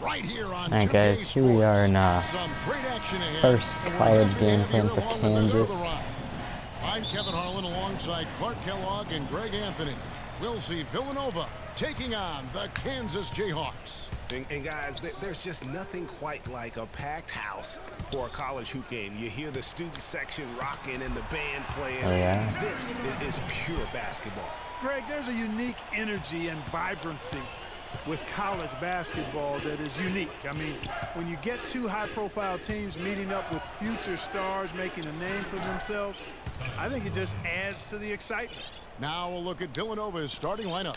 right here on Alright 2K guys, here we are in Some great action ahead, first and we're college happy to game have plan you for along with us for the Kansas. ride. I'm Kevin Harlan alongside Clark Kellogg and Greg Anthony. We'll see Villanova taking on the Kansas Jayhawks. And guys, there's just nothing quite like a packed house for a college hoop game. You hear the student section rocking and the band playing. Oh, yeah? This is pure basketball. Greg, there's a unique energy and vibrancy with college basketball that is unique. I mean, when you get two high-profile teams meeting up with future stars making a name for themselves, I think it just adds to the excitement. Now we'll look at Villanova's starting lineup.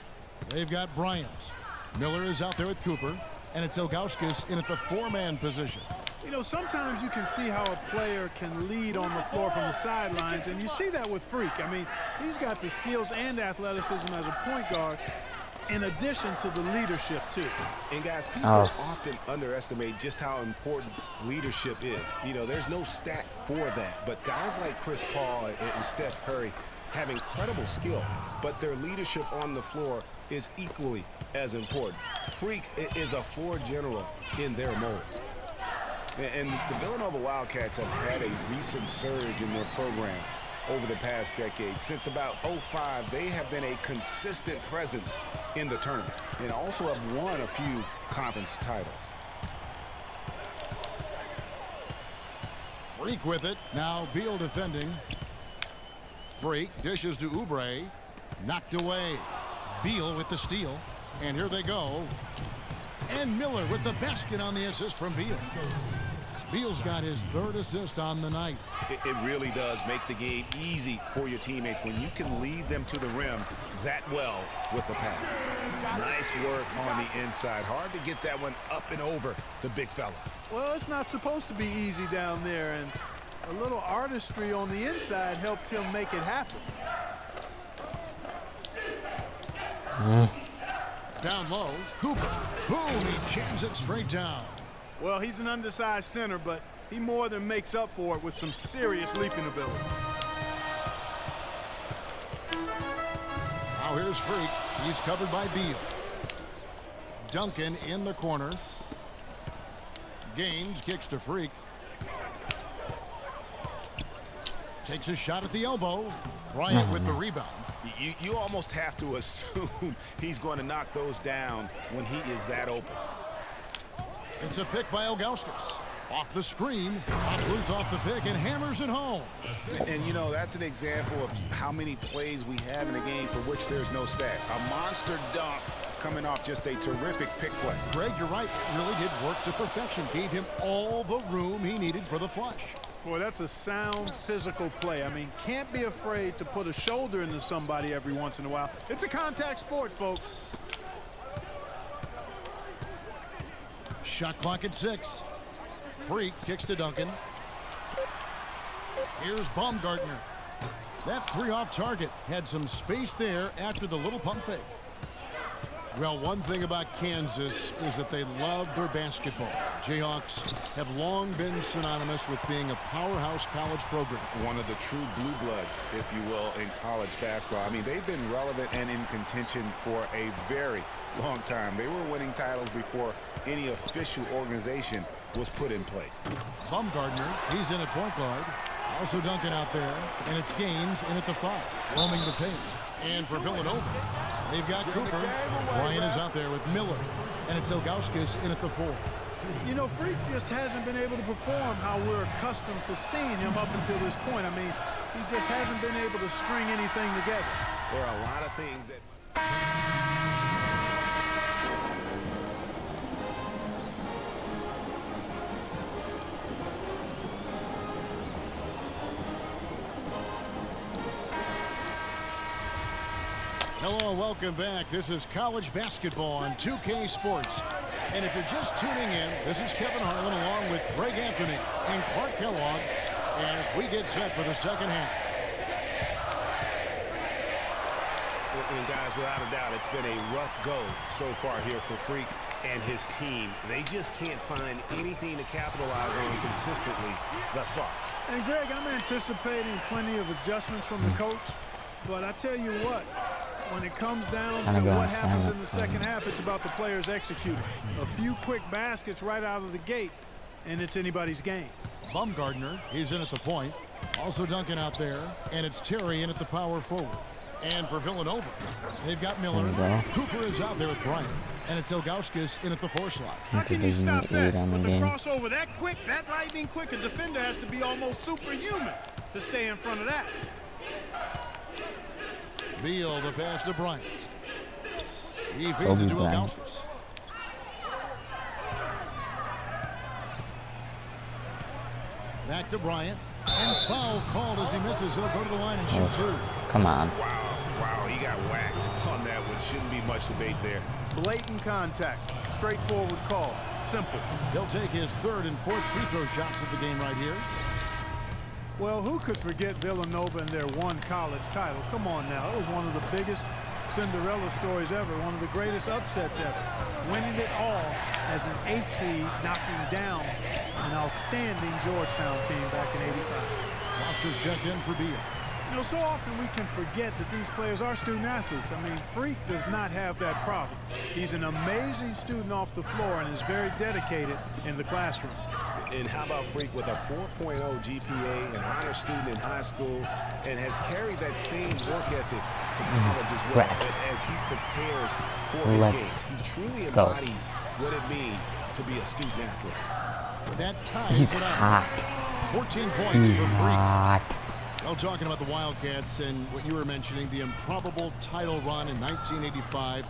They've got Bryant. Miller is out there with Cooper, and it's Ilgauskas in at the four-man position. You know, sometimes you can see how a player can lead on the floor from the sidelines, and you see that with Freak. I mean, he's got the skills and athleticism as a point guard, in addition to the leadership, too. And, guys, people often underestimate just how important leadership is. You know, there's no stat for that, but guys like Chris Paul and Steph Curry have incredible skill, but their leadership on the floor is equally as important. Freak is a floor general in their mold. And the Villanova Wildcats have had a recent surge in their program over the past decade. Since about '05, they have been a consistent presence in the tournament and also have won a few conference titles. Freak with it. Now Beal defending. Freak dishes to Oubre. Knocked away. Beal with the steal. And here they go. And Miller with the basket on the assist from Beal. Beal's got his third assist on the night. It really does make the game easy for your teammates when you can lead them to the rim that well with the pass. Nice work on the inside. Hard to get that one up and over the big fella. Well, it's not supposed to be easy down there, and a little artistry on the inside helped him make it happen. Down low, Cooper. Boom, he jams it straight down. Well, he's an undersized center, but he more than makes up for it with some serious leaping ability. Now here's Freak. He's covered by Beal. Duncan in the corner. Gaines kicks to Freak. Takes a shot at the elbow. Bryant with the rebound. You almost have to assume he's going to knock those down when he is that open. It's a pick by Ilgauskas. Off the screen, moves off the pick and hammers it home. And, you know, that's an example of how many plays we have in a game for which there's no stat. A monster dunk coming off just a terrific pick play. Greg, you're right. Really did work to perfection. Gave him all the room he needed for the flush. Boy, that's a sound physical play. I mean, can't be afraid to put a shoulder into somebody every once in a while. It's a contact sport, folks. Shot clock at 6. Freak kicks to Duncan. Here's Baumgartner. That three off target had some space there after the little pump fake. Well, one thing about Kansas is that they love their basketball. Jayhawks have long been synonymous with being a powerhouse college program. One of the true blue bloods, if you will, in college basketball. I mean, they've been relevant and in contention for a very long time. They were winning titles before any official organization was put in place. Baumgartner, he's in at point guard. Also Duncan out there, and it's Gaines in at the 5, roaming the paint. And for Villanova, they've got Cooper. Bryant is out there with Miller, and it's Ilgauskas in at the 4. You know, Freak just hasn't been able to perform how we're accustomed to seeing him up until this point. I mean, he just hasn't been able to string anything together. There are a lot of things that... Hello and welcome back. This is college basketball on 2K Sports. And if you're just tuning in, this is Kevin Harlan along with Greg Anthony and Clark Kellogg as we get set for the second half. And guys, without a doubt, it's been a rough go so far here for Freak and his team. They just can't find anything to capitalize on consistently thus far. And Greg, I'm anticipating plenty of adjustments from the coach, but I tell you what, when it comes down Kinda to going what happens silent in the for second me. half, it's about the players executing. A few quick baskets right out of the gate, and it's anybody's game. Baumgartner, he's in at the point. Also Duncan out there, and it's Terry in at the power forward. And for Villanova, they've got Miller. There you go. Cooper is out there with Bryant, and it's Ilgauskas in at the 4 slot. How can you stop that? on the With the game. crossover that quick, that lightning quick, a defender has to be almost superhuman to stay in front of that. Beal, the pass to Bryant. He feeds it to Bryant. Ilgauskas. Back to Bryant. And foul called as he misses. He'll go to the line and shoot 2. Come on. Wow, he got whacked on that one. Shouldn't be much debate there. Blatant contact, straightforward call, simple. He'll take his 3rd and 4th free throw shots of the game right here. Well, who could forget Villanova and their one college title? Come on now, it was one of the biggest Cinderella stories ever, one of the greatest upsets ever. Winning it all as an 8th seed, knocking down an outstanding Georgetown team back in '85. Foster's checked in for Beal. You know, so often we can forget that these players are student athletes. I mean, Freak does not have that problem. He's an amazing student off the floor and is very dedicated in the classroom. And how about Freak with a 4.0 GPA, an honor student in high school, and has carried that same work ethic to college as well as he prepares for his games. He truly embodies what it means to be a student athlete. That ties He's it up. hot. 14 points He's for Freak. hot. Well, talking about the Wildcats and what you were mentioning, the improbable title run in 1985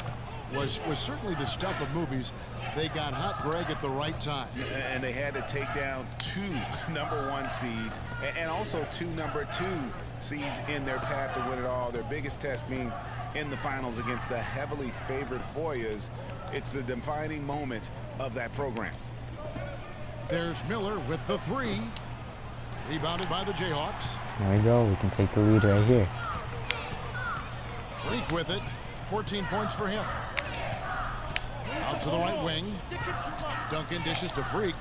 was certainly the stuff of movies. They got hot, Greg, at the right time. And they had to take down 2 #1 seeds and also 2 #2 seeds in their path to win it all. Their biggest test being in the finals against the heavily favored Hoyas. It's the defining moment of that program. There's Miller with the 3. Rebounded by the Jayhawks. There we go. We can take the lead right here. Freak with it. 14 points for him. Out to the right wing. Duncan dishes to Freak.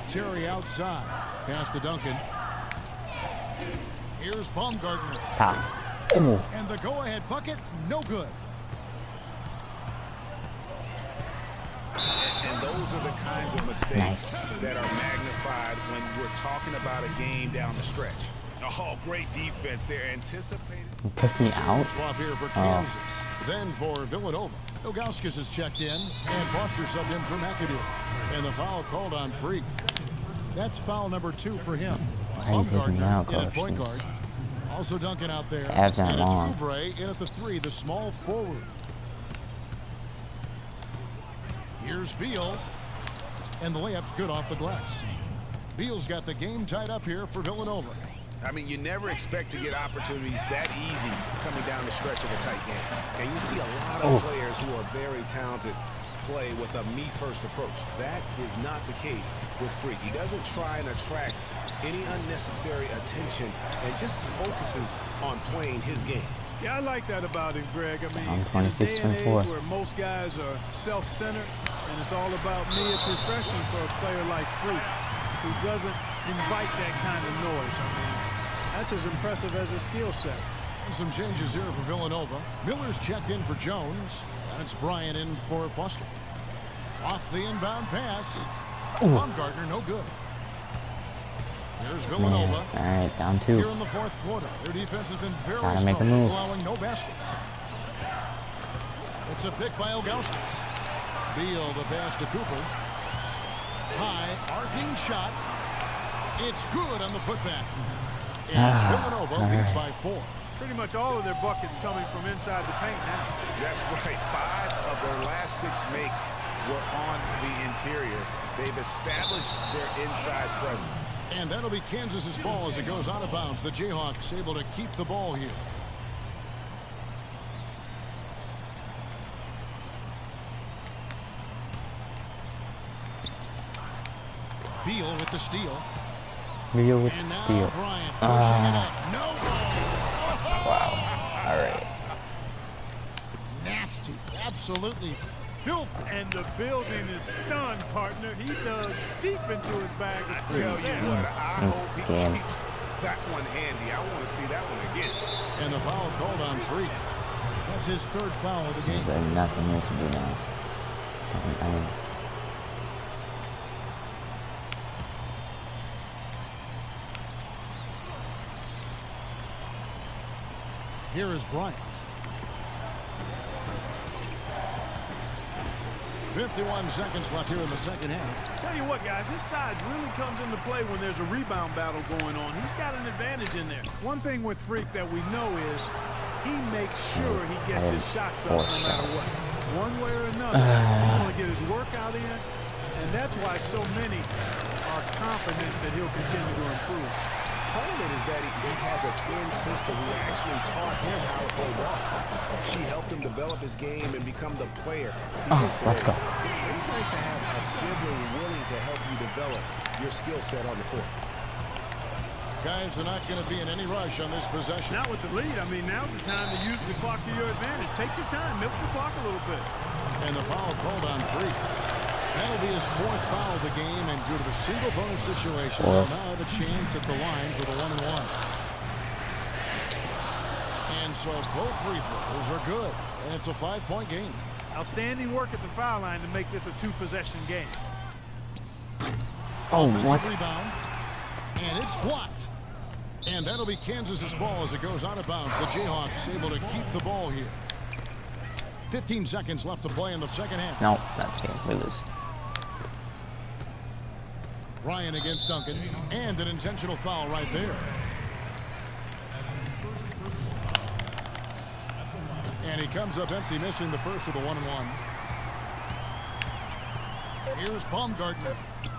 Terry outside. Pass to Duncan. Here's Baumgartner. Pow. Oh. And the go-ahead bucket, no good. And those are the kinds of mistakes that are magnified when we're talking about a game down the stretch. Oh, great defense there. Anticipated. He took me out. Swap here for Kansas. Then for Villanova. Ilgauskas is checked in, and Foster subbed in for McAdoo. And the foul called on Freak. That's foul number 2 for him. Why are you taking me out, in at Coach? point guard. Also Duncan out there. Abs aren't and it's long. Oubre in at the 3, the small forward. Here's Beal. And the layup's good off the glass. Beal's got the game tied up here for Villanova. I mean, you never expect to get opportunities that easy coming down the stretch of a tight game. And you see a lot of players who are very talented play with a me-first approach. That is not the case with Freak. He doesn't try and attract any unnecessary attention and just focuses on playing his game. Yeah, I like that about him, Greg. I mean, I'm in a day and 26-24. age where most guys are self-centered and it's all about me, it's refreshing for a player like Freak who doesn't invite that kind of noise. I mean, that's as impressive as his skill set. And some changes here for Villanova. Miller's checked in for Jones. And it's Bryant in for Foster. Off the inbound pass. Baumgartner, no good. Here's Villanova. All right, down 2. Here in the 4th quarter. Their defense has been very Gotta make a strong, move. allowing no baskets. It's a pick by Ilgauskas. Beal, the pass to Cooper. High, arcing shot. It's good on the putback. And Villanova leads by 4. Pretty much all of their buckets coming from inside the paint now. That's right. 5 of their last 6 makes were on the interior. They've established their inside presence. And that'll be Kansas's ball as it goes out of bounds. The Jayhawks able to keep the ball here. Beal with the steal. Beal with And the now steal. Bryant pushing it up. No ball. Wow. All right. Nasty. Absolutely filthy. And the building is stunned, partner. He dug deep into his bag. I tell you what, I hope he Scam. keeps that one handy. I want to see that one again. And the foul called on Freak. That's his third foul of the game. Is there nothing we can do now? I mean, here is Bryant. 51 seconds left here in the second half. Tell you what, guys, his size really comes into play when there's a rebound battle going on. He's got an advantage in there. One thing with Freak that we know is he makes sure he gets his shots up no matter what. One way or another, he's going to get his workout in, and that's why so many are confident that he'll continue to improve. Part of it is that he has a twin sister who actually taught him how to play ball. She helped him develop his game and become the player he is today. let's go. It's nice to have a sibling willing to help you develop your skill set on the court. Guys, they're not going to be in any rush on this possession. Not with the lead. I mean, now's the time to use the clock to your advantage. Take your time, milk the clock a little bit. And the foul called on Freak. That'll be his fourth foul of the game, and due to the single bonus situation, they'll now have a chance at the line for the 1-and-1. And so both free throws are good, and it's a 5-point game. Outstanding work at the foul line to make this a two-possession game. Offensive rebound, and it's blocked. And that'll be Kansas's ball as it goes out of bounds. The Jayhawks able to keep the ball here. 15 seconds left to play in the second half. No, that's game. We lose. Ryan against Duncan, and an intentional foul right there. And he comes up empty, missing the first of the 1-and-1. Here's Baumgartner.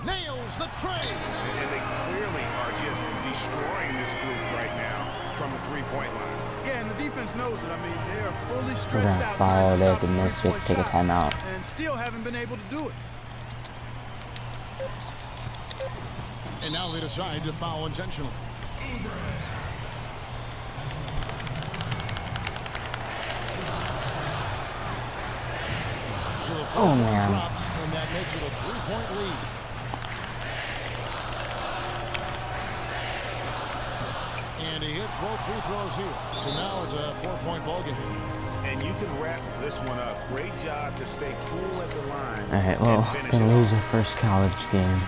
Nails the tray. And they clearly are just destroying this group right now from the three-point line. Yeah, and the defense knows it. I mean, they are fully We're stressed gonna out. follow trying to it stop and a miss it, three-point take a shot, timeout. and still haven't been able to do it. And now they decide to foul intentionally. So the first one drops, and that makes it a 3-point lead. And he hits both free throws here. So now it's a 4-point ball game. And you can wrap this one up. Great job to stay cool at the line. All right, well, gonna lose our first college game.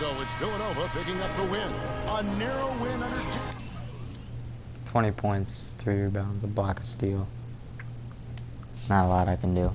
So it's Villanova picking up the win. A narrow win under 20 points, 3 rebounds, a block, a steal. Not a lot I can do.